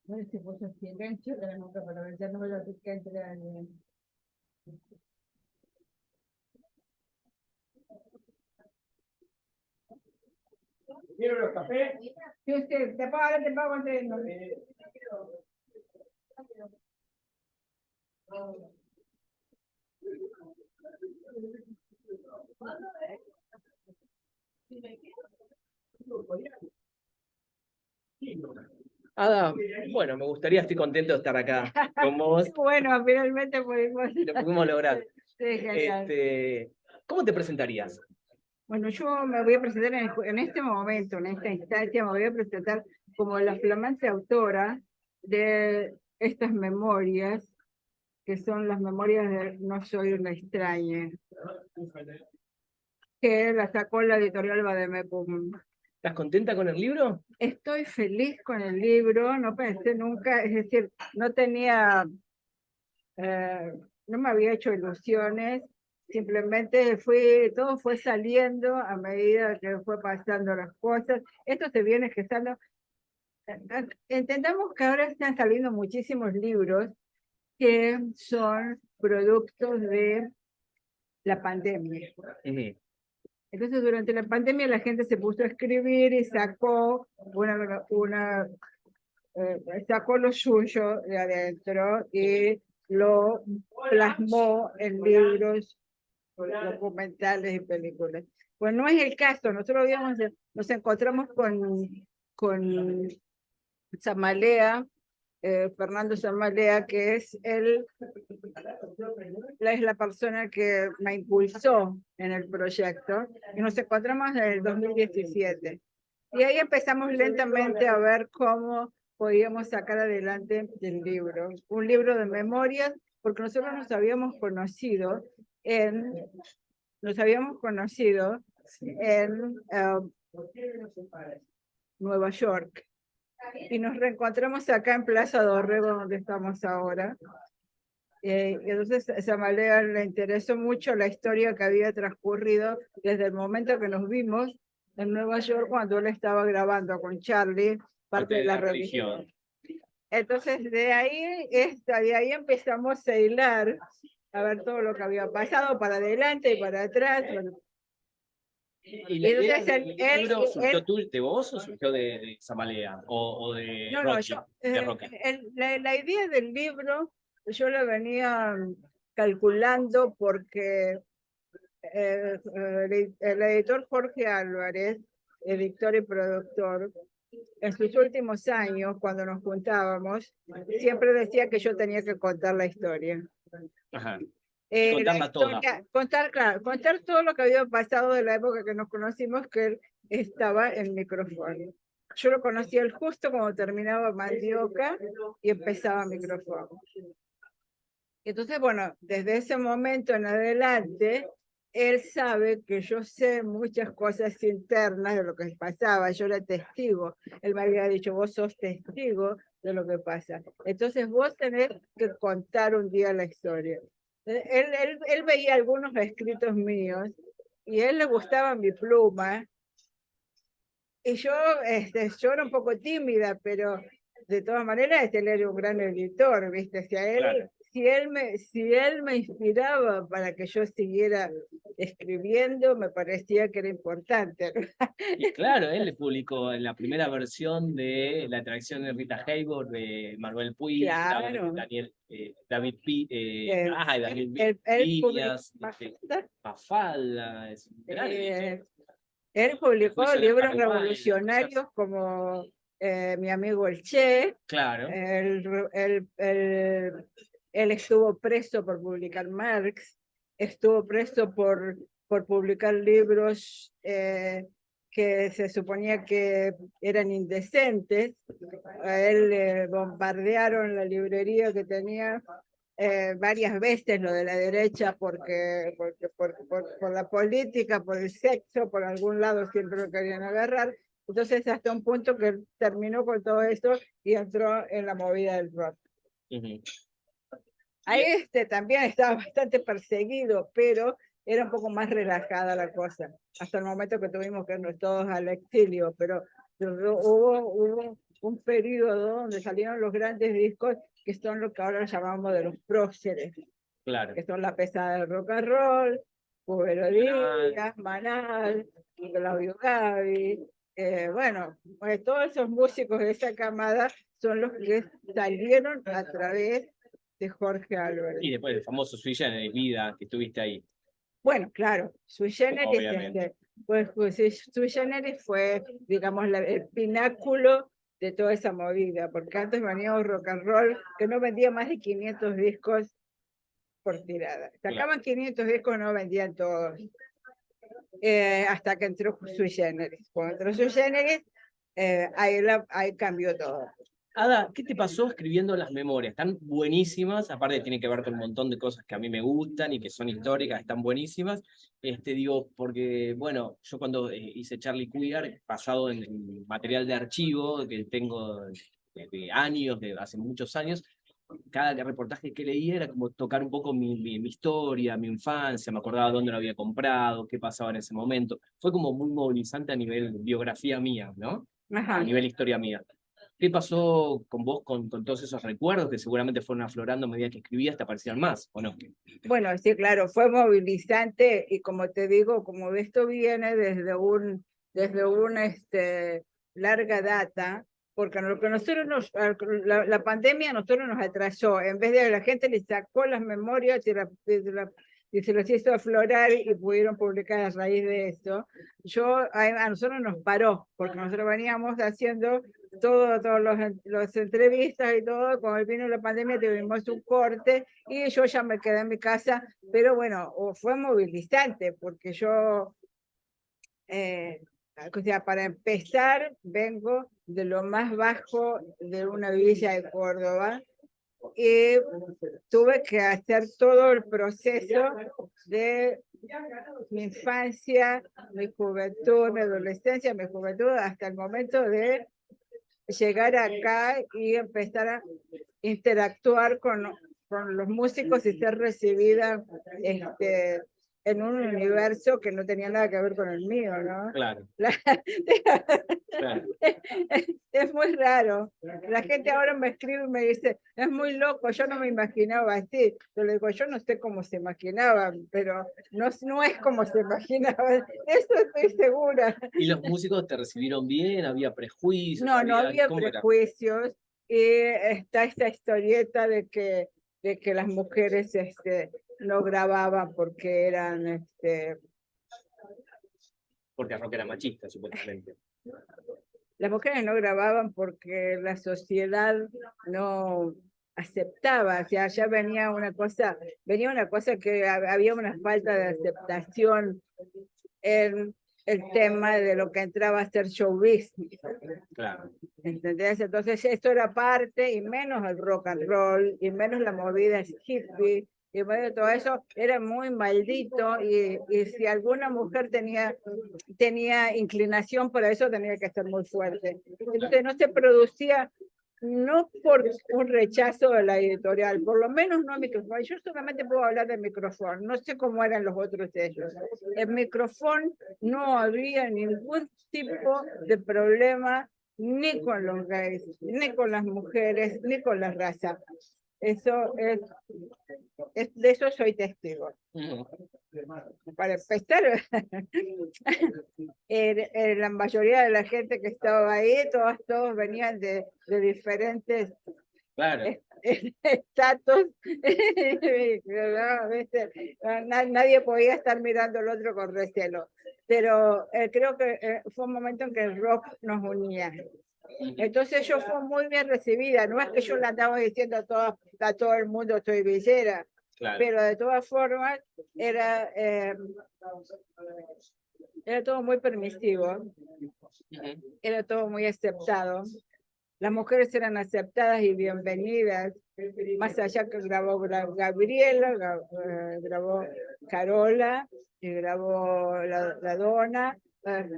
Bueno, si vos sos silencio, tenemos que aprovechar, no me lo que entre alguien. ¿Quiero los cafés? Sí, usted, te pago antes. No. Ada, bueno, me gustaría, estoy contento de estar acá con vos. Bueno, finalmente pudimos. Lo pudimos lograr. Sí, genial. ¿Cómo te presentarías? Bueno, yo me voy a presentar en este momento, en esta instancia, me voy a presentar como la flamante autora de estas memorias, que son las memorias de No soy una extraña, que la sacó la editorial Vademecum. ¿Estás contenta con el libro? Estoy feliz con el libro, no pensé nunca, es decir, no tenía, no me había hecho ilusiones, simplemente todo fue saliendo a medida que fue pasando las cosas. Esto se viene gestando. Entendamos que ahora están saliendo muchísimos libros que son productos de la pandemia. Entonces, durante la pandemia la gente se puso a escribir y sacó sacó lo suyo de adentro y lo plasmó en libros, documentales y películas. Pues no es el caso. Nosotros nos encontramos con Zamalea, Fernando Zamalea, que es la persona que me impulsó en el proyecto, y nos encontramos en el 2017. Y ahí empezamos lentamente a ver cómo podíamos sacar adelante el libro, un libro de memorias, porque nosotros nos habíamos conocido en Nueva York, y nos reencontramos acá en Plaza Dorrego, donde estamos ahora. Entonces a Zamalea le interesó mucho la historia que había transcurrido desde el momento que nos vimos en Nueva York, cuando él estaba grabando con Charlie parte de la religión. Entonces de ahí empezamos a hilar, a ver todo lo que había pasado para adelante y para atrás. Bueno. ¿Y la idea del libro surgió de vos o surgió de Zamalea o de Rocky? De Rocky? La idea del libro yo la venía calculando porque el editor Jorge Álvarez, editor y productor, en sus últimos años, cuando nos juntábamos, siempre decía que yo tenía que contar la historia. Ajá. Contarla toda. Contar todo lo que había pasado de la época que nos conocimos, que él estaba en micrófono. Yo lo conocí él justo cuando terminaba Mandioca y empezaba micrófono. Entonces, bueno, desde ese momento en adelante, él sabe que yo sé muchas cosas internas de lo que pasaba. Yo era testigo. Él me había dicho, vos sos testigo de lo que pasa. Entonces vos tenés que contar un día la historia. Él veía algunos escritos míos y a él le gustaba mi pluma. Y yo era un poco tímida, pero de todas maneras él era un gran editor, ¿viste? Claro. Si él me inspiraba para que yo siguiera escribiendo, me parecía que era importante. Y claro, él le publicó en la primera versión de La atracción de Rita Hayworth, de Manuel Puig, Claro. David Él Piñas, Mafalda, es un gran editor. Él publicó Juicio de libros Paraguay, revolucionarios como Mi amigo el Che, claro. Él estuvo preso por publicar Marx, estuvo preso por publicar libros que se suponía que eran indecentes. A él le bombardearon la librería que tenía varias veces, lo de la derecha, por la política, por el sexo, por algún lado siempre lo querían agarrar. Entonces, hasta un punto que terminó con todo esto y entró en la movida del rock. Ahí también estaba bastante perseguido, pero era un poco más relajada la cosa, hasta el momento que tuvimos que irnos todos al exilio, pero hubo un periodo donde salieron los grandes discos, que son lo que ahora llamamos de los próceres, claro, que son La Pesada del Rock and Roll, Cubero Díaz, Manal, Claudio Gavi, bueno, todos esos músicos de esa camada son los que salieron a través de Jorge Álvarez. Y después el famoso Sui Generis, Vida, que estuviste ahí. Bueno, claro, Sui Generis, pues Sui Generis fue, digamos, el pináculo de toda esa movida, porque antes venía un rock and roll que no vendía más de 500 discos por tirada. Sacaban 500 discos, no vendían todos. Hasta que entró Sui Generis. Cuando entró Sui Generis, ahí cambió todo. Ada, ¿qué te pasó escribiendo las memorias? Están buenísimas, aparte tiene que ver con un montón de cosas que a mí me gustan y que son históricas, están buenísimas. Digo, porque, bueno, yo cuando hice Charlie Queer, basado en material de archivo que tengo de años, de hace muchos años, cada reportaje que leía era como tocar un poco mi historia, mi infancia, me acordaba dónde lo había comprado, qué pasaba en ese momento. Fue como muy movilizante a nivel biografía mía, ¿no? Ajá. A nivel historia mía. ¿Qué pasó con vos con todos esos recuerdos que seguramente fueron aflorando a medida que escribías, te aparecían más, o no? Bueno, sí, claro, fue movilizante y como te digo, como esto viene desde una larga data, porque lo que nosotros la pandemia a nosotros nos atrasó, en vez de la gente le sacó las memorias y se los hizo aflorar y pudieron publicar a raíz de eso, a nosotros nos paró, porque nosotros veníamos haciendo todas las entrevistas y todo, cuando vino la pandemia tuvimos un corte y yo ya me quedé en mi casa, pero bueno, fue movilizante, porque yo, o sea, para empezar, vengo de lo más bajo de una villa de Córdoba, y tuve que hacer todo el proceso de mi infancia, mi juventud, mi adolescencia, mi juventud, hasta el momento de llegar acá y empezar a interactuar con los músicos y ser recibida en un universo que no tenía nada que ver con el mío, ¿no? Claro. Claro. Es muy raro. La gente ahora me escribe y me dice, es muy loco, yo no me imaginaba así. Yo le digo, yo no sé cómo se imaginaban, pero no es como se imaginaban. Eso estoy segura. ¿Y los músicos te recibieron bien? ¿Había prejuicios? No había prejuicios. Y está esta historieta de que las mujeres no grababan porque eran porque el rock era machista, supuestamente. Las mujeres no grababan porque la sociedad no aceptaba, o sea, ya venía una cosa que había una falta de aceptación en el tema de lo que entraba a ser show business. Claro. ¿Entendés? Entonces esto era parte, y menos el rock and roll, y menos la movida hippie, y menos todo eso, era muy maldito, y si alguna mujer tenía inclinación por eso, tenía que ser muy fuerte. Entonces no se producía, no por un rechazo de la editorial, por lo menos no a Micrófono. Yo solamente puedo hablar de Micrófono, no sé cómo eran los otros sellos. En Micrófono no había ningún tipo de problema, ni con los gays, ni con las mujeres, ni con la raza. Eso de eso soy testigo. Para empezar, la mayoría de la gente que estaba ahí, todos venían de diferentes estatus. Nadie podía estar mirando al otro con recelo. Pero creo que fue un momento en que el rock nos unía. Entonces yo fui muy bien recibida, no es que yo le andaba diciendo a todo el mundo soy villera, Claro. pero de todas formas era todo muy permisivo, era todo muy aceptado. Las mujeres eran aceptadas y bienvenidas, más allá que grabó Gabriela, grabó Carola, y grabó la Dona.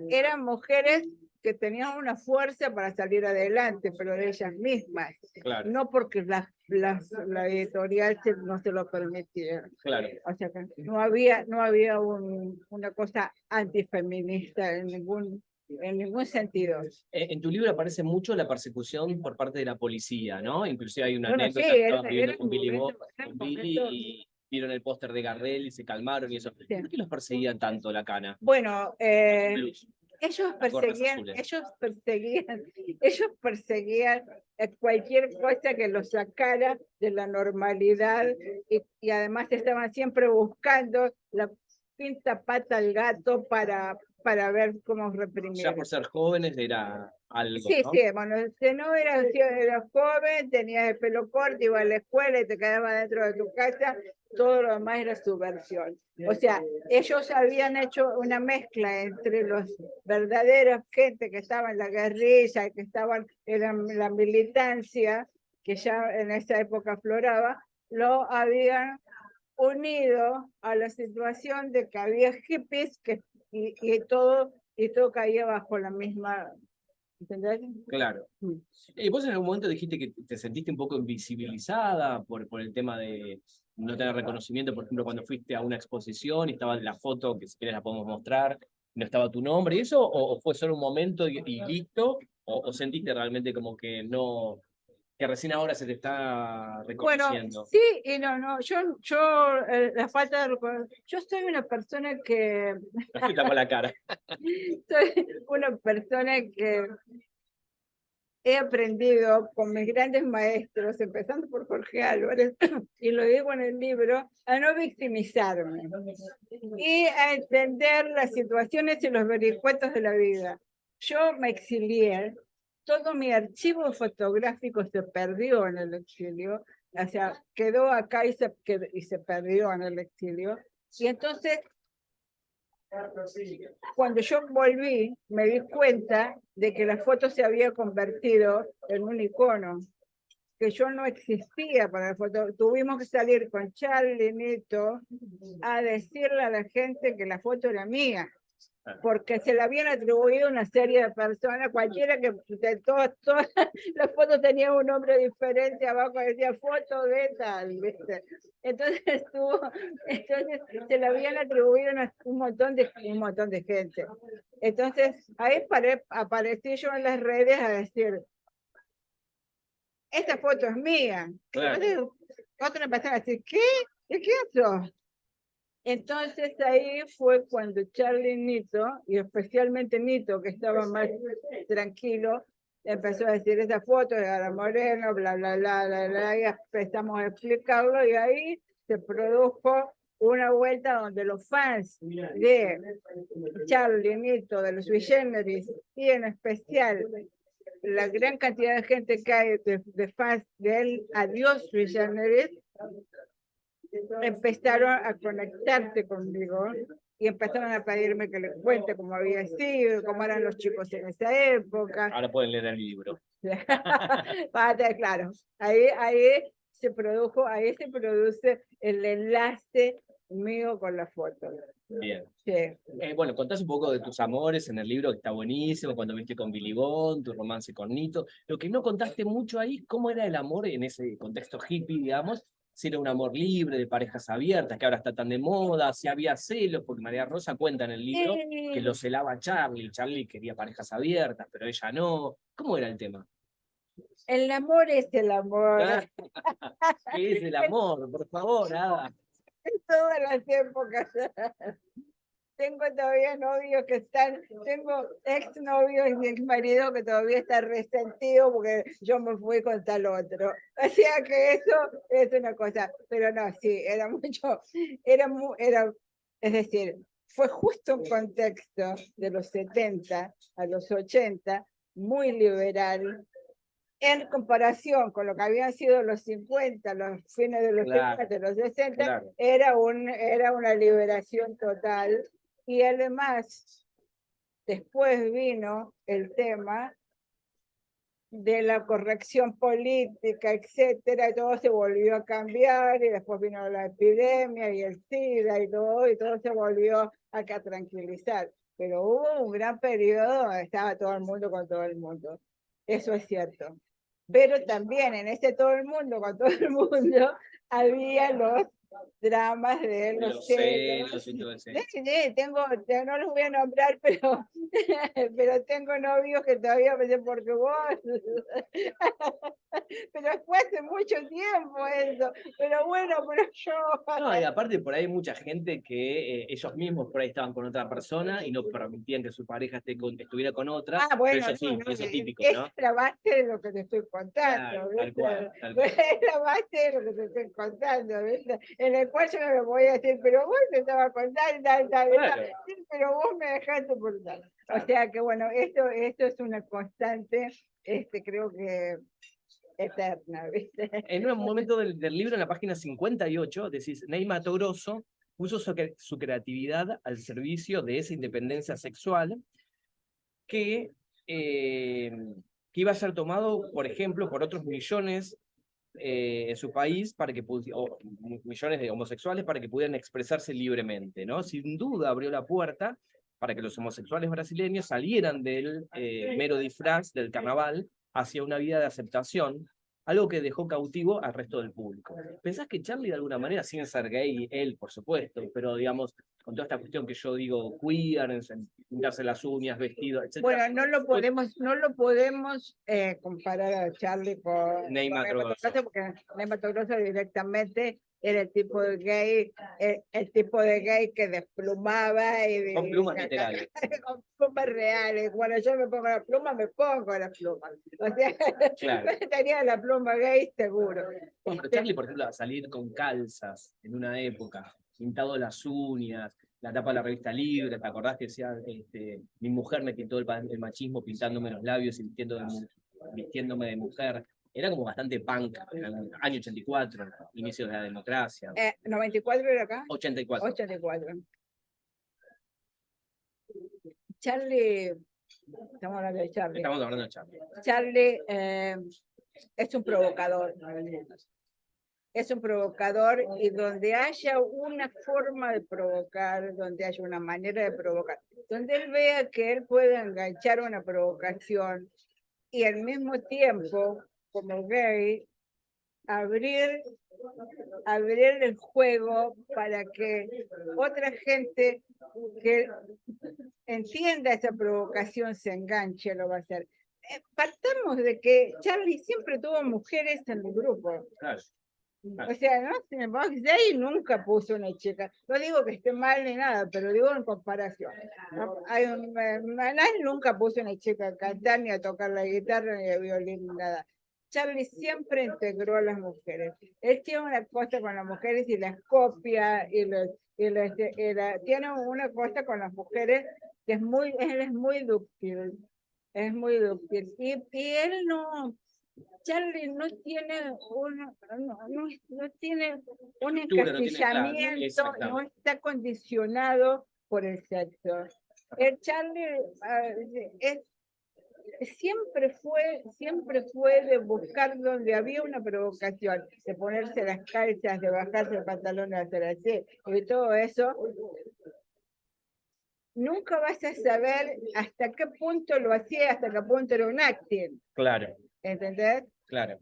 Eran mujeres que tenían una fuerza para salir adelante, pero de ellas mismas, Claro. no porque la editorial no se lo permitía. Claro. O sea que no había una cosa antifeminista en ningún sentido. En tu libro aparece mucho la persecución por parte de la policía, ¿no? Inclusive hay una Bueno, anécdota sí, que estaban viviendo era con Billy momento, con Billy y vieron el póster de Gardel y se calmaron y eso. Sí. ¿Por qué los perseguían tanto la cana? Bueno, Blues. ellos Gorras perseguían azules. cualquier cosa que los sacara de la normalidad y además estaban siempre buscando la quinta pata al gato para ver cómo reprimir. Ya por ser jóvenes era algo, Sí, ¿no? sí, bueno, si no era joven, tenías el pelo corto, iba a la escuela y te quedabas dentro de tu casa, todo lo demás era subversión. O sea, ellos habían hecho una mezcla entre los verdaderos gente que estaba en la guerrilla, que estaban en la militancia, que ya en esa época afloraba, lo habían unido a la situación de que había hippies y todo caía bajo la misma. ¿Entendés? Claro. Y vos en algún momento dijiste que te sentiste un poco invisibilizada por el tema de no tener reconocimiento, por ejemplo, cuando fuiste a una exposición y estaba la foto, que si querés la podemos mostrar, no estaba tu nombre y eso, o fue solo un momento y listo, o sentiste realmente como que no, que recién ahora se te está reconociendo. Bueno, sí y no, yo la falta de yo soy una persona que No te tapó la cara. soy una persona que he aprendido con mis grandes maestros, empezando por Jorge Álvarez, y lo digo en el libro, a no victimizarme y a entender las situaciones y los vericuetos de la vida. Yo me exilié, todo mi archivo fotográfico se perdió en el exilio, o sea, quedó acá y se perdió en el exilio. Y entonces, cuando yo volví, me di cuenta de que la foto se había convertido en un icono, que yo no existía para la foto. Tuvimos que salir con Charlie Nito a decirle a la gente que la foto era mía, porque se le habían atribuido una serie de personas, cualquiera que de todas las fotos tenían un nombre diferente, abajo decía foto de tal, ¿viste? Entonces se le habían atribuido un montón de gente. Entonces ahí aparecí yo en las redes a decir, esta foto es mía. Claro. Otros empezaron a decir, ¿qué? ¿De qué sos? Entonces ahí fue cuando Charlie Nito, y especialmente Nito, que estaba más tranquilo, empezó a decir esa foto de Ara Moreno, bla, bla, bla, bla, bla, y empezamos a explicarlo, y ahí se produjo una vuelta donde los fans de Charlie Nito, de los Sui Generis, y en especial la gran cantidad de gente que hay de fans de él, Adiós Sui Generis, empezaron a conectarse conmigo y empezaron a pedirme que les cuente cómo había sido, cómo eran los chicos en esa época. Ahora pueden leer el libro. Claro, ahí se produce el enlace mío con la foto. Bien. Sí. Bueno, contás un poco de tus amores en el libro, que está buenísimo, cuando viste con Billy Bond, tu romance con Nito. Lo que no contaste mucho ahí, cómo era el amor en ese contexto hippie, digamos, si era un amor libre, de parejas abiertas, que ahora está tan de moda, si había celos, porque María Rosa cuenta en el libro que lo celaba Charlie quería parejas abiertas, pero ella no. ¿Cómo era el tema? El amor es el amor. ¿Qué es el amor? Por favor, Ada. En todas las épocas. Tengo todavía novios que tengo exnovios y mi exmarido que todavía está resentido porque yo me fui con tal otro. O sea que eso es una cosa, pero no, sí, es decir, fue justo un contexto de los 70 a los 80 muy liberal, en comparación con lo que habían sido los 50, los fines de los 50, los 60, era una liberación total. Y además, después vino el tema de la corrección política, etcétera, y todo se volvió a cambiar, y después vino la epidemia y el SIDA y todo se volvió a tranquilizar. Pero hubo un gran periodo donde estaba todo el mundo con todo el mundo. Eso es cierto. Pero también en ese todo el mundo con todo el mundo había los dramas de los celos. No los voy a nombrar, pero tengo novios que todavía me dicen porque vos. Pero fue hace mucho tiempo eso. Pero bueno, pero yo. No, y aparte por ahí hay mucha gente que ellos mismos por ahí estaban con otra persona y no permitían que su pareja estuviera con otra. Ah, bueno, pero eso sí, eso es típico, ¿no? Es la base de lo que te estoy contando. Tal cual. Es la base de lo que te estoy contando, ¿viste? En el cual yo no me voy a decir, pero vos te estaba contando, claro. Pero vos me dejaste por tal. Claro. O sea que bueno, esto es una constante, creo que eterna, ¿viste? En un momento del libro, en la página 58, decís, Ney Matogrosso puso su creatividad al servicio de esa independencia sexual que iba a ser tomado, por ejemplo, por otros millones en su país, millones de homosexuales, para que pudieran expresarse libremente, ¿no? Sin duda abrió la puerta para que los homosexuales brasileños salieran del mero disfraz del carnaval hacia una vida de aceptación, algo que dejó cautivo al resto del público. ¿Pensás que Charlie de alguna manera, sin ser gay, él por supuesto, pero digamos, con toda esta cuestión que yo digo queer, pintarse las uñas, vestido, etc. Bueno, no lo podemos comparar a Charlie con Ney Matogrosso, porque Ney Matogrosso directamente era el tipo de gay que desplumaba y con plumas literales. Con plumas reales. Cuando yo me pongo la pluma, me pongo las plumas. O sea, claro. Tenía la pluma gay seguro. Bueno, pero Charlie, por ejemplo, a salir con calzas en una época, pintado las uñas, la tapa de la revista Libre, ¿te acordás que decía, mi mujer me quitó el machismo pintándome los labios y vistiéndome de mujer? Era como bastante punk, en el año 84, inicio de la democracia. ¿94 era acá? 84. 84. Charlie, estamos hablando de Charlie. Estamos hablando de Charlie. Charlie es un provocador. Es un provocador, y donde haya una forma de provocar, donde haya una manera de provocar, donde él vea que él puede enganchar una provocación y al mismo tiempo, como gay, abrir el juego para que otra gente que entienda esa provocación se enganche, lo va a hacer. Partamos de que Charlie siempre tuvo mujeres en el grupo. Claro. O sea, ¿no? Box Day nunca puso una chica. No digo que esté mal ni nada, pero digo en comparación. Manal nunca puso una chica a cantar, ni a tocar la guitarra, ni a violín, ni nada. Charlie siempre integró a las mujeres. Él tiene una cosa con las mujeres y las copia, tiene una cosa con las mujeres que él es muy dúctil. Es muy dúctil. Y él no... Charlie no tiene no tiene un encasillamiento, no está condicionado por el sexo. El Charlie siempre fue de buscar donde había una provocación, de ponerse las calzas, de bajarse el pantalón, de hacer así, y todo eso. Nunca vas a saber hasta qué punto lo hacía, hasta qué punto era un acting. Claro. ¿Entendés? Claro.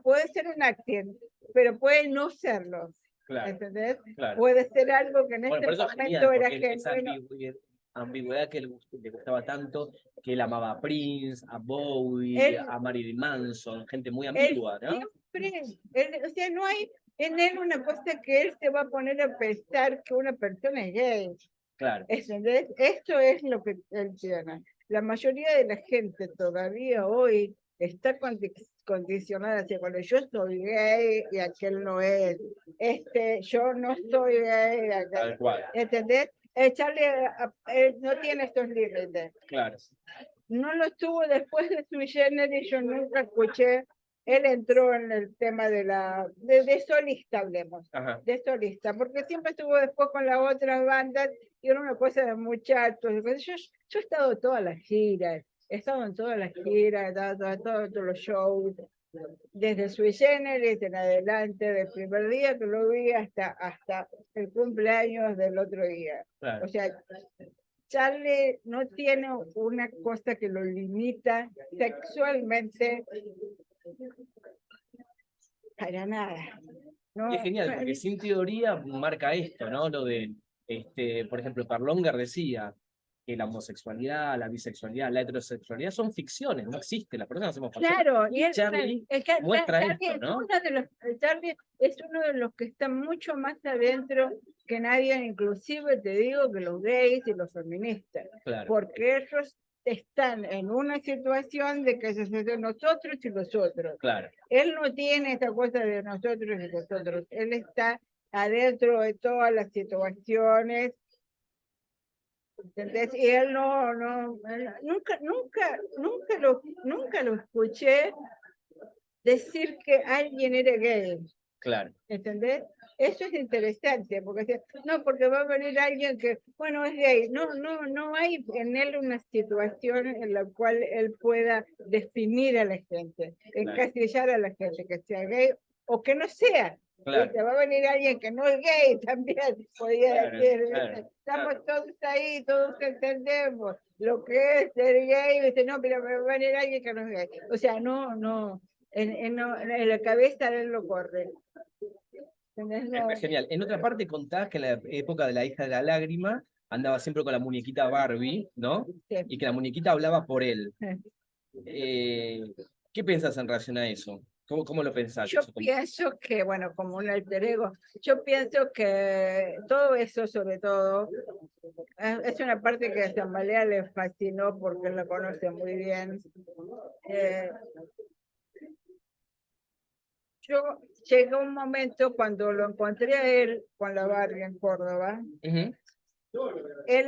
Puede ser un acting, pero puede no serlo. Claro. ¿Entendés? Claro. Puede ser algo que en este momento era genuino. Esa ambigüedad que le gustaba tanto, que él amaba a Prince, a Bowie, a Marilyn Manson, gente muy ambigua, ¿no? O sea, no hay en él una cosa que él se va a poner a pensar que una persona es gay. Claro. ¿Entendés? Esto es lo que él tiene. La mayoría de la gente todavía hoy está condicionada hacia cuando yo soy gay y aquel no es. Yo no soy gay. Tal cual. ¿Entendés? Charlie no tiene estos límites. Claro. no lo tuvo después de Sui Generis, yo nunca escuché. Él entró en el tema de solista, hablemos, Ajá. de solista, porque siempre estuvo después con las otras bandas y era una cosa de muchachos. Yo he estado todas las giras, he estado en todas las giras, he dado todos los shows, desde Sui Generis en adelante, del primer día que lo vi hasta el cumpleaños del otro día. Claro. O sea, Charlie no tiene una cosa que lo limita sexualmente para nada. No, Y es genial, porque sin teoría marca esto, ¿no? Lo de, por ejemplo, Perlonger decía que la homosexualidad, la bisexualidad, la heterosexualidad son ficciones, no existen, las personas hacemos ficciones. claro, Y Charlie muestra esto, ¿no? Charlie es uno de los que está mucho más adentro que nadie, inclusive te digo que los gays y los feministas, Claro. porque ellos están en una situación de que se de nosotros y los otros. Claro. Él no tiene esta cosa de nosotros y nosotros, él está adentro de todas las situaciones. ¿Entendés? Y él nunca lo escuché decir que alguien era gay. Claro. ¿Entendés? Eso es interesante, porque no, porque va a venir alguien que, bueno, es gay. No hay en él una situación en la cual él pueda definir a la gente, encasillar a la gente que sea gay o que no sea. Claro. Va a venir alguien que no es gay también, podría decir. Estamos todos ahí, todos entendemos lo que es ser gay. Dice, no, pero va a venir alguien que no es gay. O sea, en la cabeza de él lo corre. Es genial. En otra parte contás que en la época de la hija de la lágrima andaba siempre con la muñequita Barbie, ¿no? Sí. Y que la muñequita hablaba por él. ¿Qué pensás en relación a eso? ¿Cómo lo pensás? Yo pienso que, bueno, como un alter ego, yo pienso que todo eso, sobre todo, es una parte que a Zambalea le fascinó porque él la conoce muy bien. Yo llegué un momento cuando lo encontré a él con la Barbie en Córdoba. Él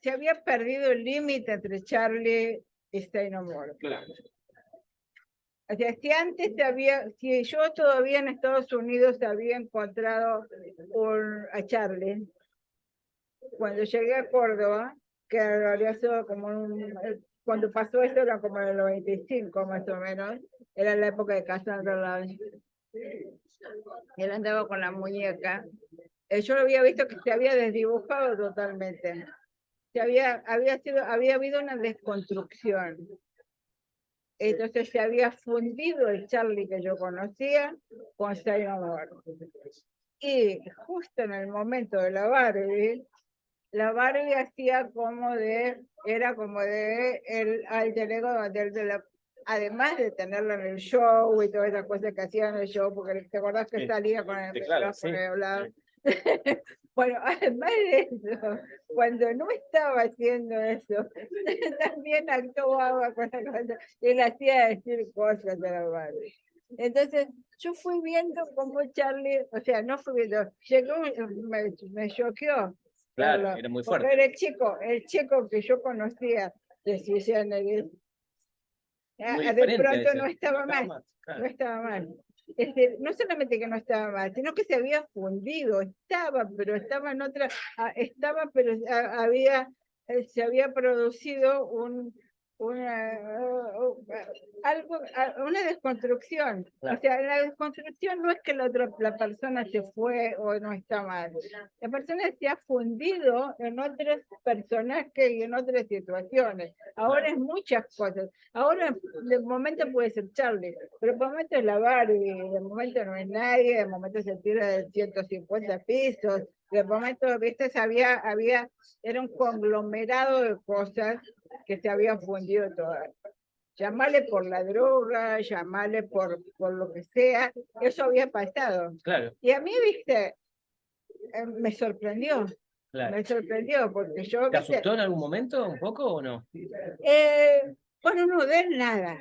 se había perdido el límite entre Charlie y Stay No More. Claro. O sea, si yo todavía en Estados Unidos había encontrado a Charlie, cuando llegué a Córdoba, que había sido cuando pasó esto era como en el 95 más o menos, era la época de Cassandra Lange. Él andaba con la muñeca. Yo lo había visto que se había desdibujado totalmente. Había habido una desconstrucción. Entonces se había fundido el Charlie que yo conocía con Stay No More. Y justo en el momento de la Barbie hacía era como de el alter ego además de tenerlo en el show y todas esas cosas que hacían en el show, porque te acordás que salía con el micrófono y hablaba. Bueno, además de eso, cuando no estaba haciendo eso, también actuaba con la cosa, él hacía decir cosas de la Barbie. Entonces, yo fui viendo cómo Charlie, o sea, no fui viendo, me choqueó. Claro, era muy fuerte. Era el chico que yo conocía de Sui Generis, de pronto no estaba mal, no estaba mal. No solamente que no estaba mal, sino que se había fundido, pero estaba en otra, pero se había producido una desconstrucción. Claro. O sea, la desconstrucción no es que la persona se fue o no está mal. La persona se ha fundido en otros personajes y en otras situaciones. Ahora es muchas cosas. Ahora, de momento puede ser Charlie, pero de momento es la Barbie, de momento no es nadie, de momento se tira de 150 pisos, de momento, viste, era un conglomerado de cosas que se habían fundido todas. Llamarle por la droga, llamarle por lo que sea, eso había pasado. Claro. Y a mí, viste, me sorprendió. Claro. Me sorprendió porque yo... ¿Te asustó en algún momento un poco o no? Bueno, no de nada.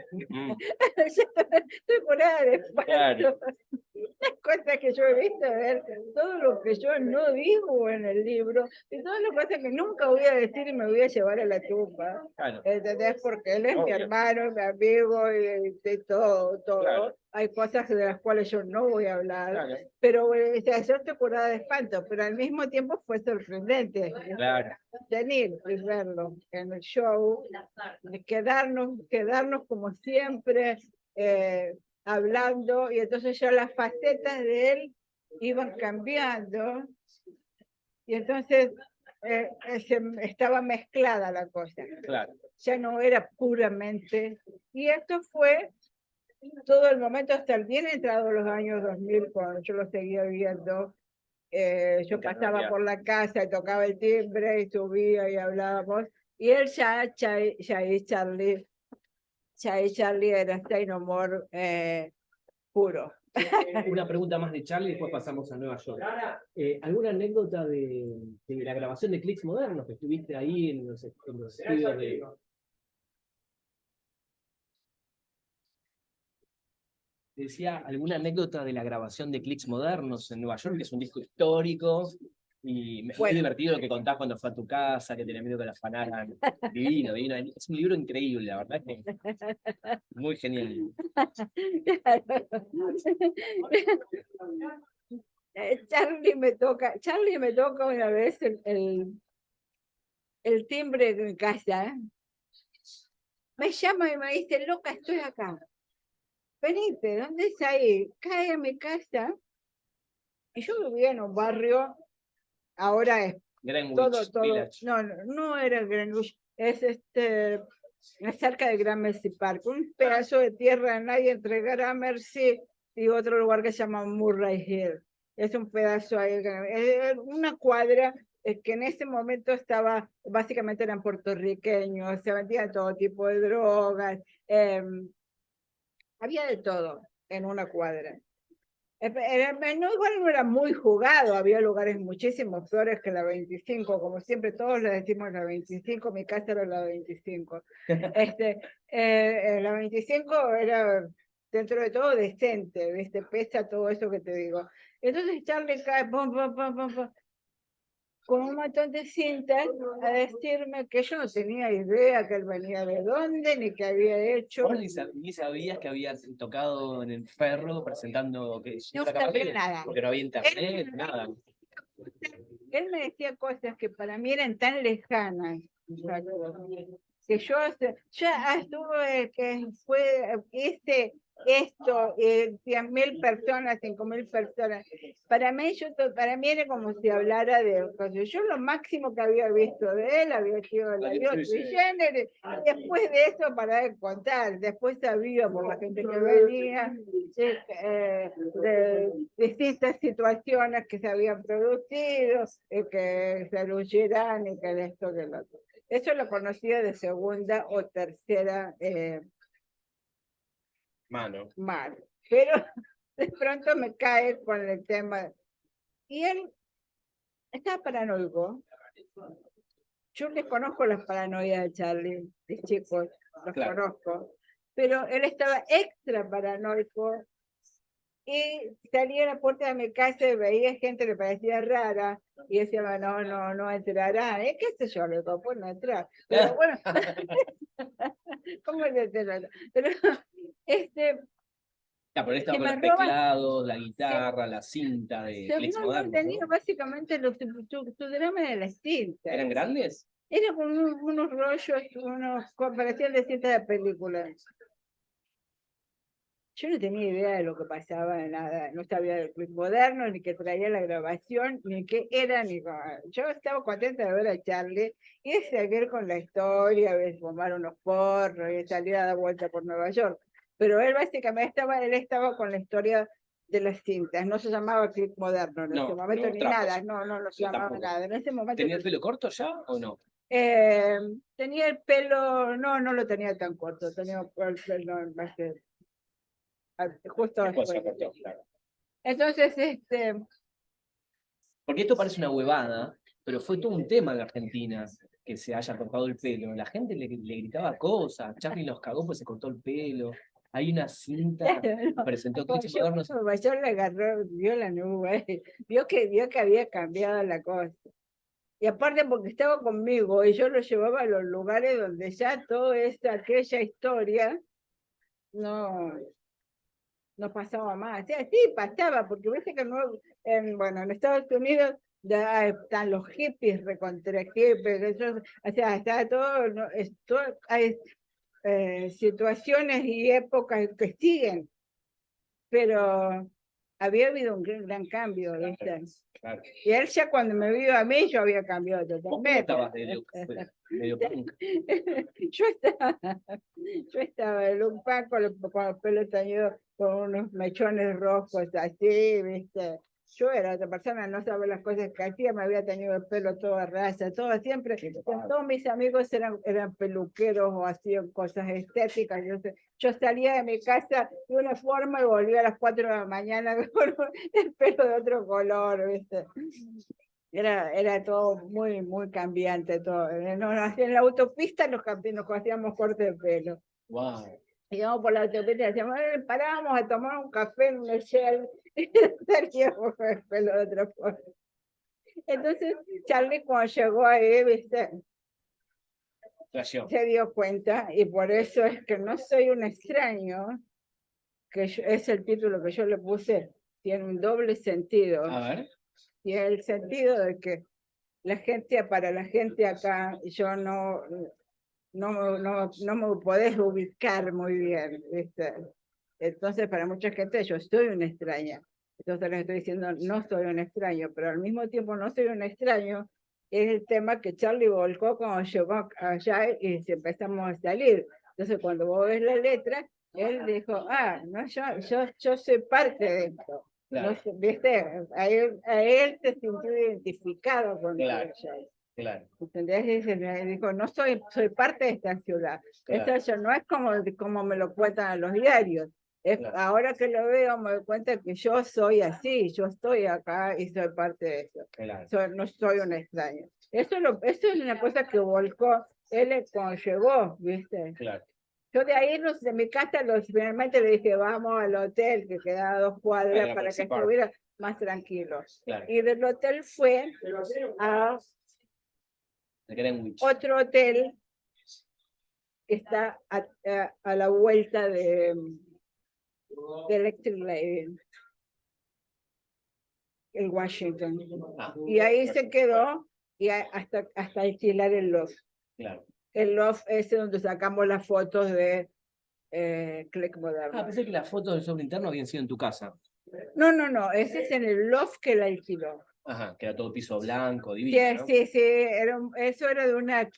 Estoy curada de espanto. Claro. cosas que yo he visto de él, todo lo que yo no digo en el libro, y todas las cosas que nunca voy a decir y me voy a llevar a la tumba. Claro. ¿Entendés? Porque él es mi hermano, mi amigo, y de todo, todo. Claro. Hay cosas de las cuales yo no voy a hablar, Claro. pero o sea, yo estoy curada de espanto, pero al mismo tiempo fue sorprendente. Claro. Venir y verlo en el show, quedarnos como siempre, hablando, y entonces ya las facetas de él iban cambiando, y entonces estaba mezclada la cosa. Claro. Ya no era puramente, y esto fue todo el momento hasta el bien entrado los años 2000, cuando yo lo seguía viendo. Yo pasaba por la casa y tocaba el timbre y subía y hablábamos, y él ya Charlie era Stay No More puro. Una pregunta más de Charlie y después pasamos a Nueva York. ¿Alguna anécdota de la grabación de Clics Modernos que estuviste ahí en los estudios de... Decía, ¿alguna anécdota de la grabación de Clics Modernos en Nueva York, que es un disco histórico? Y me fue divertido lo que contás cuando fue a tu casa, que tenía miedo que la afanaran. Divino, divino. Es un libro increíble, la verdad es que muy genial. Charlie me toca una vez el timbre de mi casa. Me llama y me dice, loca, estoy acá. Venite, ¿dónde es ahí? Cae a mi casa. Y yo vivía en un barrio, ahora es Greenwich todo. Village. No era Greenwich, es cerca de Gramercy Park, un pedazo de tierra en ahí entre Gramercy y otro lugar que se llama Murray Hill. Es un pedazo ahí, una cuadra que en ese momento estaba, básicamente eran puertorriqueños, se vendía todo tipo de drogas, había de todo en una cuadra. Igual no era muy jugado, había lugares muchísimos peores que la 25, como siempre todos le decimos la 25, mi casa era la 25. La 25 era dentro de todo decente, ¿viste? Pesa todo eso que te digo. Entonces Charlie cae, pum, pum, pum, pum, pum, con un montón de cintas a decirme que yo no tenía idea que él venía de dónde, ni qué había hecho. Vos ni sabías que habías tocado en el Ferro presentando que no sabía nada. Porque no había internet, nada. Él me decía cosas que para mí eran tan lejanas, que yo estuve, que hice esto, 100.000 personas, 5.000 personas. Para mí era como si hablara de cosas. Yo lo máximo que había visto de él había sido la Dios Jenner, y después de eso para de contar. Después sabía por la gente que venía de distintas situaciones que se habían producido, que se luyeran y que esto, que lo otro. Eso lo conocía de segunda o tercera mano. Pero de pronto me cae con el tema. Y él estaba paranoico. Yo les conozco las paranoias de Charlie, de chicos, los conozco. Pero él estaba extra paranoico. Y salía a la puerta de mi casa y veía gente que le parecía rara, y decía, no entrará, ¿qué sé yo? Le digo, pues no entrar. Pero bueno, ¿cómo le entrará? Pero pero él estaba con los teclados, la guitarra, la cinta de Clics Modernos. Tenía básicamente su drama de las cintas. ¿Eran grandes? Eran con unos rollos, parecían de cintas de películas. Yo no tenía idea de lo que pasaba, nada, no sabía del Clics Modernos, ni que traía la grabación, ni qué era, ni yo estaba contenta de ver a Charlie y de seguir con la historia, de fumar unos porros y salir a dar vuelta por Nueva York. Pero él básicamente estaba con la historia de las cintas, no se llamaba Clics Moderno en ese momento ni nada, no se llamaba nada. En ese momento, ¿tenía el pelo corto ya o no? Tenía el pelo, no lo tenía tan corto, tenía el pelo más justo después. Claro. Entonces, porque esto parece una huevada, pero fue todo un tema en la Argentina que se haya cortado el pelo. La gente le gritaba cosas, Charlie los cagó pues se cortó el pelo. Hay una cinta que presentó Clics Modernos. Nueva York le agarró, vio la nube, vio que había cambiado la cosa. Y aparte porque estaba conmigo y yo lo llevaba a los lugares donde ya toda aquella historia no pasaba más. O sea, sí pasaba, porque viste que bueno, en Estados Unidos ya están los hippies, recontra hippies, o sea, está todo, hay situaciones y épocas que siguen, pero había habido un gran cambio. Claro. Y él ya cuando me vio a mí, yo había cambiado ¿Vos cómo totalmente. estabas de look? Medio punk. Yo estaba de look punk con los pelos teñidos, con unos mechones rojos así, ¿viste? Yo era otra persona, no sabía las cosas que hacía, me había tenido el pelo todo a raya, todo siempre. Todos mis amigos eran peluqueros o hacían cosas estéticas. Yo salía de mi casa de una forma y volvía a las 4 de la mañana con el pelo de otro color, ¿viste? Era todo muy, muy cambiante. Todo. En la autopista nos hacíamos corte de pelo. Wow. Íbamos por la autopista y decíamos, parábamos a tomar un café en un Shell y salíamos con el pelo de otra forma. Entonces, Charlie cuando llegó ahí, ¿viste? Se dio cuenta, y por eso es que no soy un extraño, es el título que yo le puse, tiene un doble sentido. A ver. Tiene el sentido de que para la gente acá, yo no me podés ubicar muy bien, ¿viste? Entonces, para mucha gente yo soy una extraña. Entonces les estoy diciendo, no soy un extraño, pero al mismo tiempo no soy un extraño. Es el tema que Charlie volcó cuando llegó allá y empezamos a salir. Entonces, cuando vos ves la letra, él dijo, no, yo soy parte de esto. Claro. No, ¿viste? A él se sintió identificado con claro. ella. Claro. ¿Entendés? Dijo, no soy parte de esta ciudad. Claro. Eso no es como me lo cuentan los diarios. Claro. Ahora que lo veo me doy cuenta que yo soy así, yo estoy acá y soy parte de eso. Claro. No soy un extraño. Eso es una cosa que volcó él cuando llegó, ¿viste? Claro. Yo de ahí, de mi casa, finalmente le dije, vamos al hotel, que quedaba a 2 cuadras, para que estuviera más tranquilo. Claro. Y del hotel fue a otro hotel que está a la vuelta de Electric Lady, en Washington. Y ahí se quedó y hasta alquilar el loft. Claro. El loft es donde sacamos las fotos de Click Moderno. Pensé que las fotos del sobre interno habían sido en tu casa. No, ese es en el loft que la alquiló. Ajá, que era todo piso blanco, divino, Sí, ¿no? sí, eso era de una...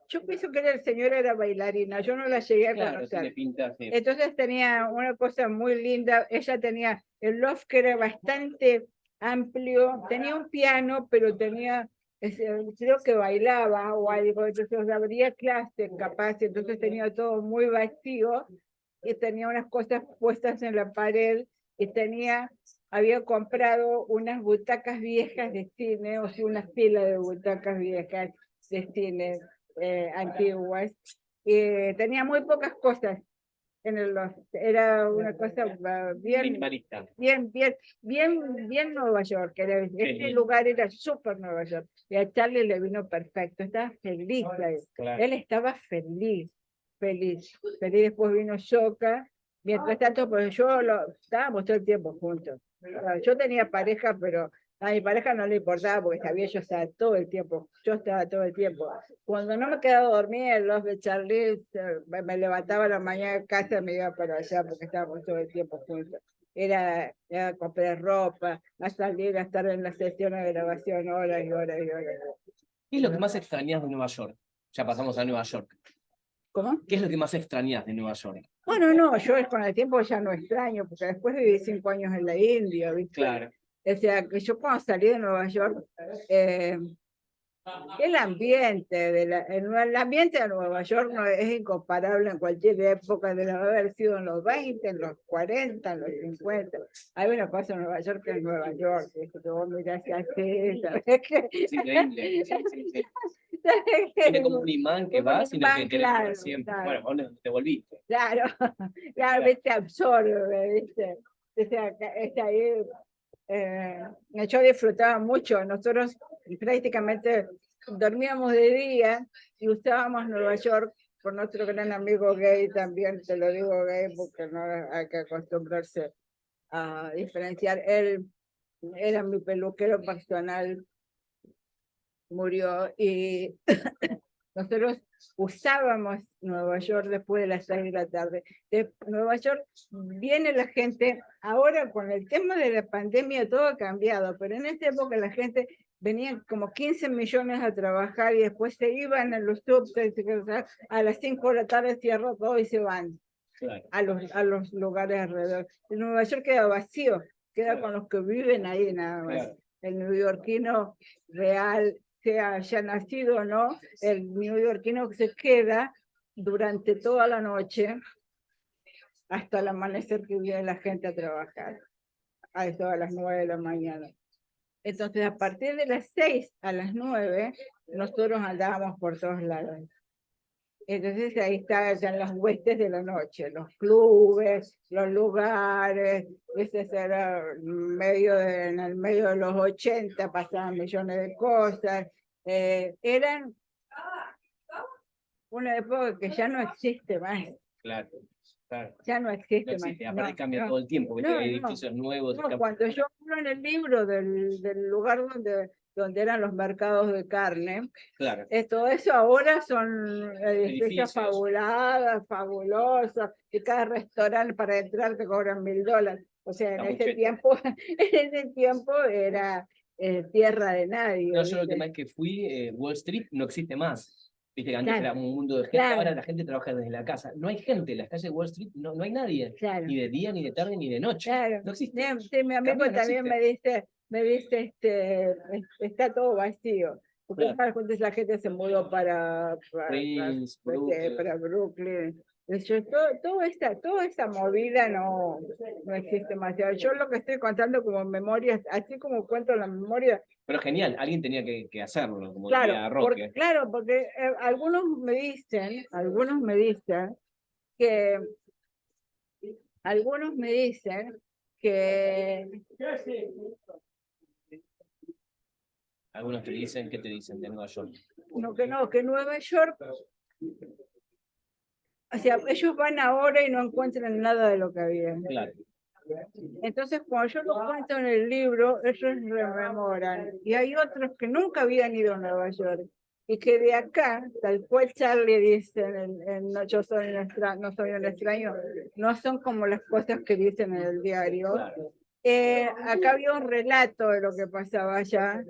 yo pienso que el señor era bailarina, yo no la llegué a Claro, conocer. tiene pinta, sí. Entonces tenía una cosa muy linda, ella tenía el loft que era bastante amplio, tenía un piano, pero tenía, creo que bailaba o algo, entonces habría clases capaz, entonces tenía todo muy vacío y tenía unas cosas puestas en la pared y había comprado unas butacas viejas de cine, o sea, una fila de butacas viejas de cine antiguas, y tenía muy pocas cosas en el loft. Era una cosa bien minimalista. Bien Nueva York. Este lugar era súper Nueva York. Y a Charlie le vino perfecto. Estaba feliz. Claro. Él estaba feliz. Después vino Yoka. Mientras tanto, pues estábamos todo el tiempo juntos. Yo tenía pareja, pero a mi pareja no le importaba porque sabía yo estaba todo el tiempo. Yo estaba todo el tiempo. Cuando no me quedaba dormida en los de Charlie, me levantaba a la mañana en casa y me iba para allá porque estábamos todo el tiempo juntos. Era comprar ropa, a salir, a estar en las sesiones de grabación horas y horas y horas. ¿Qué es lo que más extrañas de Nueva York? Ya pasamos a Nueva York. ¿Cómo? ¿Qué es lo que más extrañas de Nueva York? Bueno, no, yo con el tiempo ya no extraño, porque después viví 5 años en la India, ¿viste? Claro. O sea, que yo cuando salí de Nueva York, El ambiente el ambiente de Nueva York no es incomparable en cualquier época, de haber sido en los 20, en los 40, en los 50. Hay una cosa en Nueva York que es Nueva York, que vos mirás y así, ¿sabes qué? Es increíble. Sí, sí, sí. ¿Sabes qué? Tiene como un imán que Como un vas y no imán, que querés claro, para siempre. claro. Bueno, vos te volviste. Claro, claro, viste, absorbe, viste. O sea, está ahí. Yo disfrutaba mucho. Nosotros prácticamente dormíamos de día y usábamos Nueva York por nuestro gran amigo gay también, te lo digo gay porque no hay que acostumbrarse a diferenciar. Él era mi peluquero personal, murió y nosotros usábamos Nueva York después de las 6 de la tarde. De Nueva York viene la gente, ahora con el tema de la pandemia todo ha cambiado, pero en esa época la gente venía como 15 millones a trabajar y después se iban a los subtes, a las 5 de la tarde cierra todo y se van Claro. a los lugares alrededor. El Nueva York queda vacío, queda con los que viven ahí nada más. Claro. El neoyorquino real, sea haya nacido o no, el neoyorquino se queda durante toda la noche hasta el amanecer que viene la gente a trabajar, a eso a las 9 de la mañana. Entonces, a partir de las 6 a las 9, nosotros andábamos por todos lados. Entonces ahí están las huestes de la noche, los clubes, los lugares, ese era en el medio de los 80 pasaban millones de cosas. Eran una época que ya no existe más. Claro. Claro. Ya no existe, No existe, más. aparte No, cambia no, todo el tiempo, ¿viste? no, Hay no. edificios nuevos. No, cuando yo hablo en el libro del lugar donde eran los mercados de carne, Claro. todo eso ahora son edificios Edificios. fabulosos, y cada restaurante para entrar te cobran $1000. O sea, Está en muy ese cheto. tiempo, en ese tiempo era tierra de nadie. No, yo la ¿viste? última vez que fui, Wall Street no existe más. Viste que antes Claro. era un mundo de gente, Claro. ahora la gente trabaja desde la casa. No hay gente, en las calles de Wall Street no hay nadie. Claro. Ni de día, ni de tarde, ni de noche. Claro. No existe. Sí, mi amigo Cambió, no también existe. me dice, está todo vacío. Porque Claro. la gente se mudó Queens, Brooklyn. para Brooklyn. Toda esta movida no existe más. Yo lo que estoy contando como memorias, así como cuento la memoria. Pero genial, alguien tenía que hacerlo, como diría Roque. Porque algunos me dicen que Algunos te dicen, ¿qué te dicen de Nueva York? que Nueva York, o sea, ellos van ahora y no encuentran nada de lo que había. Claro. Entonces, cuando yo lo cuento en el libro, ellos rememoran. Y hay otros que nunca habían ido a Nueva York y que de acá, tal cual Charlie dice No soy un extraño, no son como las cosas que dicen en el diario. Claro. Acá había un relato de lo que pasaba allá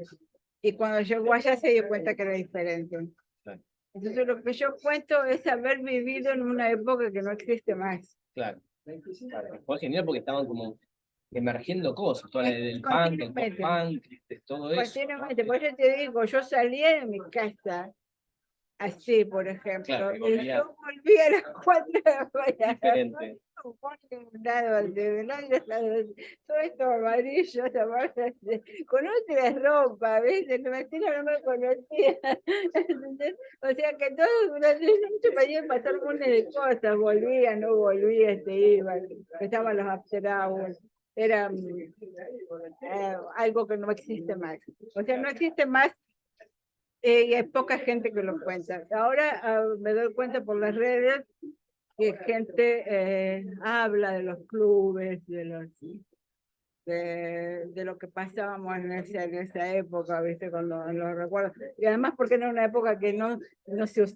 y cuando llegó allá se dio cuenta que era diferente. Claro. Entonces lo que yo cuento es haber vivido en una época que no existe más. Claro. Fue genial porque estaban como emergiendo cosas, todo el punk, el pop-punk, todo eso. Continuamente, por eso te digo, yo salía de mi casa así, por ejemplo, Claro, y yo volvía a las 4 de la mañana. Diferente. Todo esto amarillo, con otra ropa, ¿ves? El vecino no me conocía. ¿Entendés? O sea que todos durante la noche podían pasar un montón de cosas, volvía, no volvía, se iban, estaban los after hours. Era algo que no existe más. O sea, no existe más y hay poca gente que lo cuenta. Ahora me doy cuenta por las redes que gente habla de los clubes, de lo que pasábamos en esa época, ¿viste? Cuando lo recuerdo. Y además porque era una época que no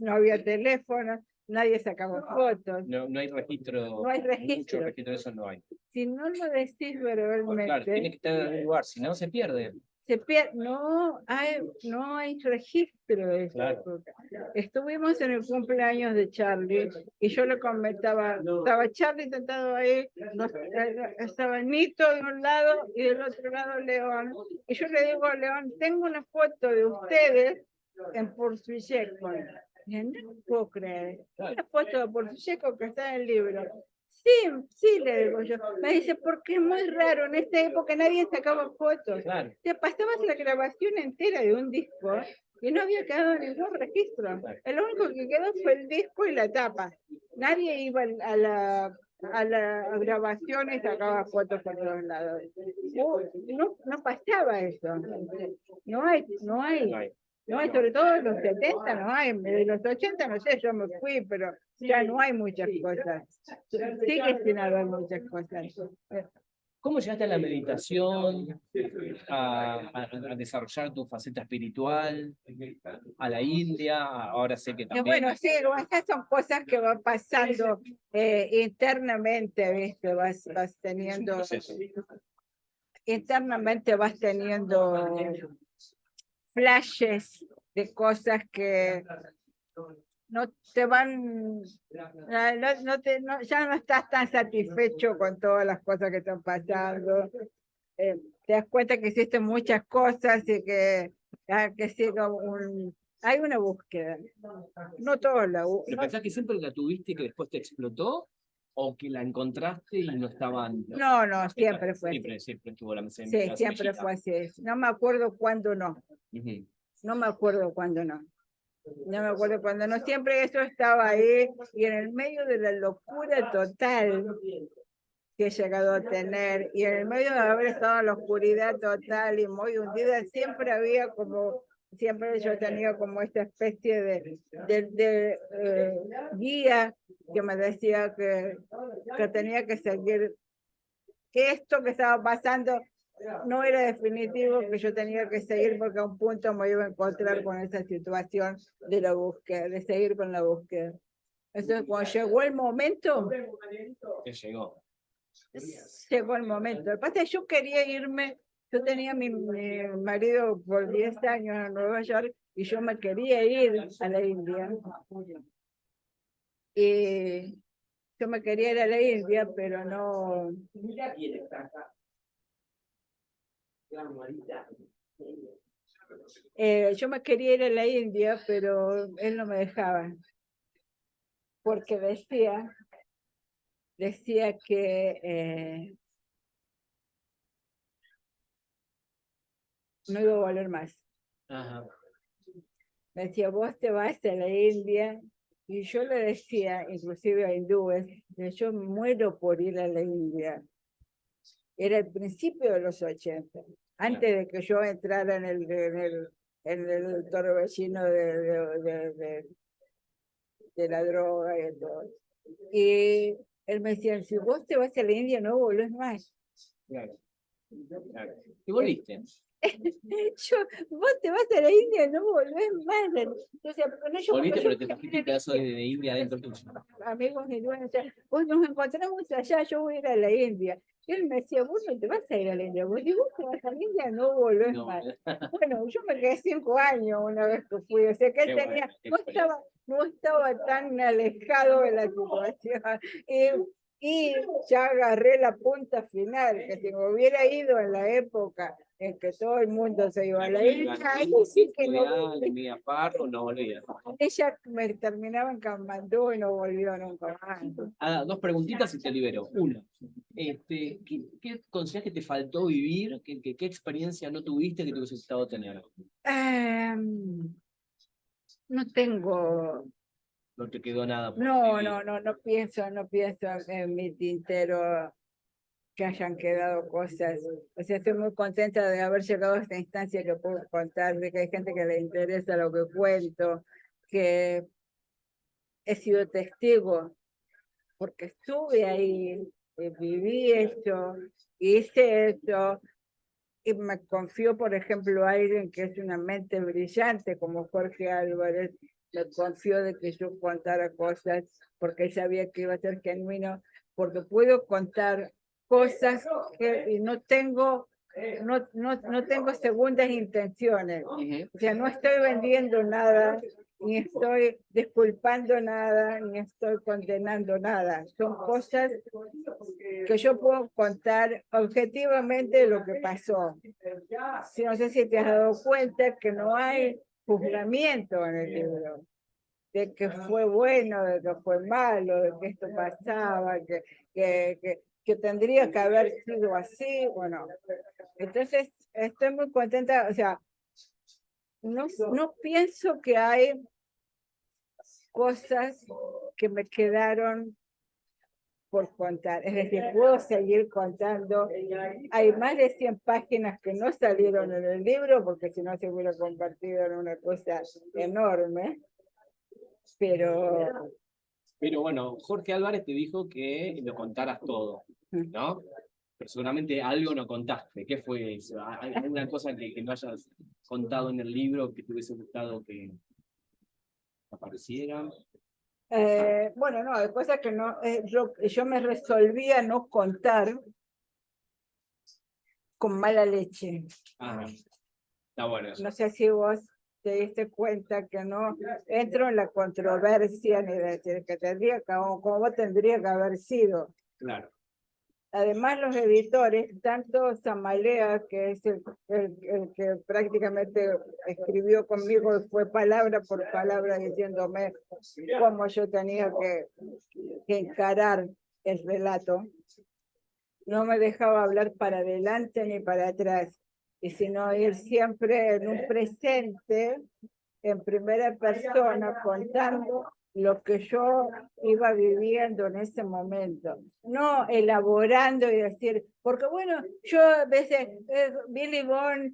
había teléfono, nadie sacaba fotos. No hay registro. No hay registro. Mucho registro de eso no hay. Si no lo decís verbalmente. Claro, tiene que estar en algún lugar, si no se pierde. No hay registro de esa Claro. época. Estuvimos en el cumpleaños de Charlie y yo le comentaba, estaba Charlie sentado ahí, estaba Nito de un lado y del otro lado León. Y yo le digo a León, tengo una foto de ustedes en Portuyeco. Dije, no puedo creer. Una foto de Portuyeco que está en el libro. Sí, sí, le digo yo. Me dice, porque es muy raro, en esta época nadie sacaba fotos. Claro. Te pasabas la grabación entera de un disco y no había quedado ningún registro. Lo único que quedó fue el disco y la tapa. Nadie iba a la grabación y sacaba fotos por todos lados. No pasaba eso. No hay. No hay, sobre todo en los 70 no hay, de los 80 no sé, yo me fui, pero ya no hay muchas cosas. Sigue sin haber muchas cosas. ¿Cómo llegaste a la meditación, a desarrollar tu faceta espiritual, a la India? Ahora sé que también. Bueno, sí, esas son cosas que van pasando internamente, ¿viste? Vas teniendo, internamente vas teniendo flashes de cosas que no te van, ya no estás tan satisfecho con todas las cosas que están pasando. Te das cuenta que hiciste muchas cosas y que hay una búsqueda. No todos la buscan. ¿Pero pensás que siempre la tuviste y que después te explotó? ¿O que la encontraste y no estaban? No, siempre fue así. Siempre estuvo la Sí, siempre fue así. No me acuerdo cuándo no. No me acuerdo cuándo no. No me acuerdo cuándo no. Siempre eso estaba ahí y en el medio de la locura total que he llegado a tener y en el medio de haber estado en la oscuridad total y muy hundida, siempre había como, siempre yo tenía como esta especie de guía que me decía que tenía que seguir, que esto que estaba pasando no era definitivo, que yo tenía que seguir porque a un punto me iba a encontrar con esa situación de la búsqueda, de seguir con la búsqueda. Entonces, cuando llegó el momento, ¿Qué llegó? Llegó el momento. Lo que pasa es que yo quería irme, yo tenía mi marido por 10 años en Nueva York y yo me quería ir a la India. Y yo me quería ir a la India, pero no. Yo me quería ir a la India, pero él no me dejaba. Porque decía que no iba a volver más. Ajá. Me decía, vos te vas a la India, y yo le decía, inclusive a hindúes, que yo muero por ir a la India. Era el principio de los 80, antes de que yo entrara en el torbellino de la droga y todo. Y él me decía, si vos te vas a la India, no volvés más. Claro. ¿Y volviste? Vos te vas a la India, no volvés más. Entonces, volviste, pero te trajiste un pedazo de India adentro tuyo. Amigos de Luan, vos nos encontramos allá, yo voy a ir a la India. Y él me decía, vos no te vas a ir a la India, vos te vas a la India, no volvés más. Bueno, yo me quedé 5 años una vez que fui, o sea que él tenía, no estaba tan alejado de la situación. Y ya agarré la punta final, que si me hubiera ido en la época en que todo el mundo se iba a la India, ahí sí que no. No volvía. Ella me terminaba en Katmandú y no volvió nunca más. 2 preguntitas y te libero. Una, ¿qué consideras que te faltó vivir? ¿Qué experiencia no tuviste que te hubiese gustado tener? No tengo. No te quedó nada. No pienso en mi tintero que hayan quedado cosas. O sea, estoy muy contenta de haber llegado a esta instancia que puedo contar, de que hay gente que le interesa lo que cuento, que he sido testigo, porque estuve ahí, viví esto, hice esto, y me confío, por ejemplo, a alguien que es una mente brillante como Jorge Álvarez, me confío de que yo contara cosas porque él sabía que iba a ser genuino, porque puedo contar cosas y no tengo segundas intenciones. O sea, no estoy vendiendo nada, ni estoy disculpando nada, ni estoy condenando nada. Son cosas que yo puedo contar objetivamente lo que pasó. No sé si te has dado cuenta que no hay juzgamiento en el libro, de que fue bueno, de que fue malo, de que esto pasaba, que tendría que haber sido así, bueno. Entonces, estoy muy contenta, o sea, no pienso que hay cosas que me quedaron por contar. Es decir, puedo seguir contando. Hay más de 100 páginas que no salieron en el libro, porque si no se hubiera convertido en una cosa enorme. Pero bueno, Jorge Álvarez te dijo que lo contaras todo, ¿no? Pero seguramente algo no contaste. ¿Qué fue eso? ¿Hay alguna cosa que no hayas contado en el libro que te hubiese gustado que apareciera? bueno, no, hay cosas que no, yo me resolví a no contar con mala leche. Ah, está bueno eso. No sé si vos te diste cuenta que no entro en la controversia ni decir que tendría que, como tendría que haber sido. Claro. Además, los editores, tanto Samalea, que es el que prácticamente escribió conmigo, fue palabra por palabra diciéndome cómo yo tenía que encarar el relato, no me dejaba hablar para adelante ni para atrás, y sino ir siempre en un presente, en primera persona, contando lo que yo iba viviendo en ese momento, no elaborando y decir, porque bueno, yo a veces, Billy Bond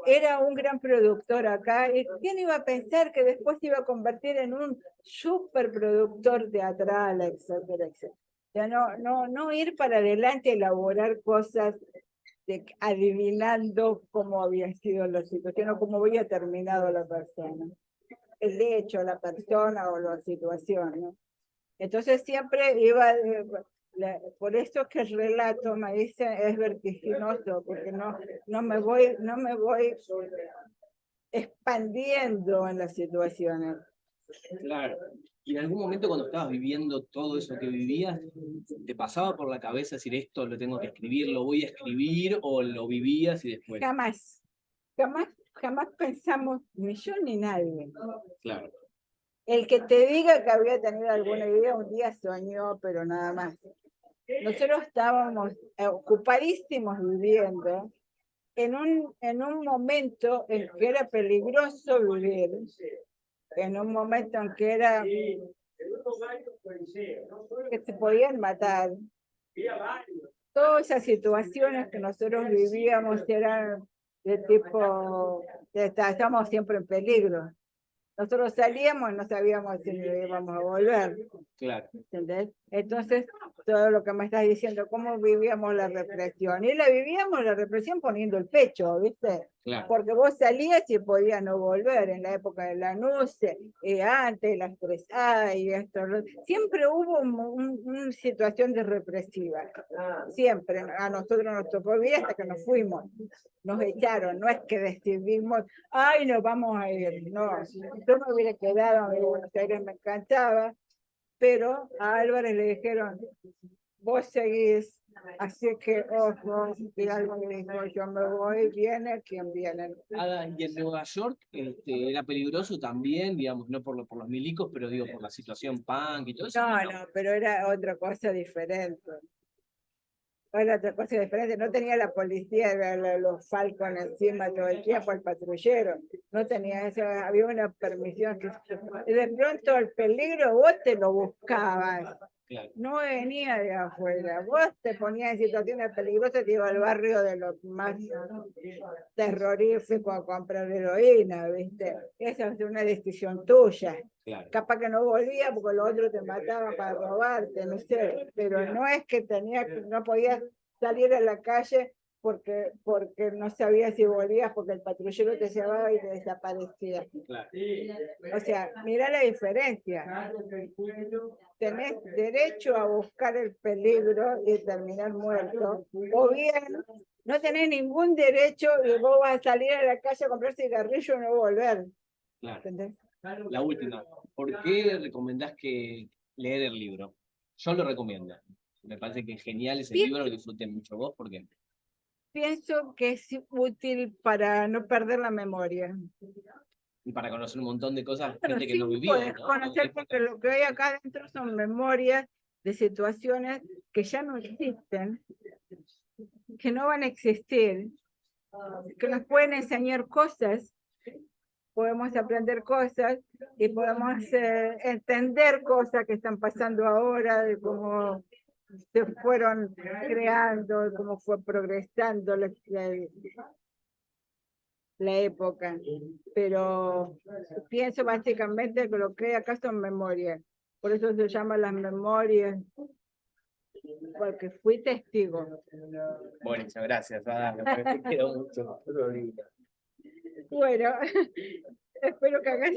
era un gran productor acá, y ¿quién iba a pensar que después se iba a convertir en un superproductor teatral, etcétera, etcétera? O sea, no ir para adelante, elaborar cosas adivinando cómo había sido la situación o cómo había terminado la persona. El hecho, la persona o la situación, ¿no? Entonces siempre iba, por eso es que el relato me dice es vertiginoso, porque no me voy expandiendo en las situaciones. Claro. Y en algún momento cuando estabas viviendo todo eso que vivías, ¿te pasaba por la cabeza decir esto lo tengo que escribir, lo voy a escribir, o lo vivías y después? Jamás pensamos, ni yo ni nadie. Claro. El que te diga que había tenido alguna idea, un día soñó, pero nada más. Nosotros estábamos ocupadísimos viviendo en un momento en que era peligroso vivir, en un momento en que era que se podían matar. Todas esas situaciones que nosotros vivíamos eran de tipo, estábamos siempre en peligro. Nosotros salíamos y no sabíamos si íbamos a volver. Claro. ¿Entendés? Entonces, todo lo que me estás diciendo, cómo vivíamos la represión. Y la vivíamos la represión poniendo el pecho, ¿viste? Claro. Porque vos salías y podías no volver en la época de la NUCE, antes, las 3A y esto. Siempre hubo una situación de represiva. Siempre. A nosotros nos tocó vivir hasta que nos fuimos. Nos echaron. No es que decidimos, ay, nos vamos a ir. No, yo me hubiera quedado en Buenos Aires, me encantaba. Pero a Álvarez le dijeron, vos seguís, así que ojo, y algo le dijo, yo me voy, viene quien viene. Y en Nueva York era peligroso también, digamos, no por los milicos, pero digo, por la situación punk y todo eso. No, pero era otra cosa diferente. Era otra cosa diferente, no tenía la policía, los Falcon encima todo el tiempo, el patrullero, no tenía eso, había una permisión. Y de pronto el peligro vos te lo buscabas. Claro. No venía de afuera, vos te ponías en situaciones peligrosas, te iba al barrio de los más terroríficos a comprar heroína, ¿viste? Esa es una decisión tuya. Claro. Capaz que no volvía porque los otros te mataban para robarte, no sé, pero no es que no podías salir a la calle porque no sabías si volvías, porque el patrullero te llevaba y te desaparecía. Claro. O sea, mira la diferencia. Tenés derecho a buscar el peligro y terminar muerto, o bien no tenés ningún derecho y vos vas a salir a la calle a comprar cigarrillo y no volver. Claro. ¿Entendés? La última, ¿por qué recomendás leer el libro? Yo lo recomiendo. Me parece que es genial ese libro, lo disfruté mucho. ¿Vos por qué? Pienso que es útil para no perder la memoria. y para conocer un montón de cosas, Bueno, gente que sí, no vivió, puedes ¿no? conocer porque lo que hay acá adentro son memorias de situaciones que ya no existen, que no van a existir, que nos pueden enseñar cosas, podemos aprender cosas y podemos entender cosas que están pasando ahora, de cómo se fueron creando, de cómo fue progresando la época. Pero pienso básicamente que lo que hay acá son memorias. Por eso se llaman las memorias, porque fui testigo. Bueno, muchas gracias, Ada, me quedó mucho. Bueno, espero que hagas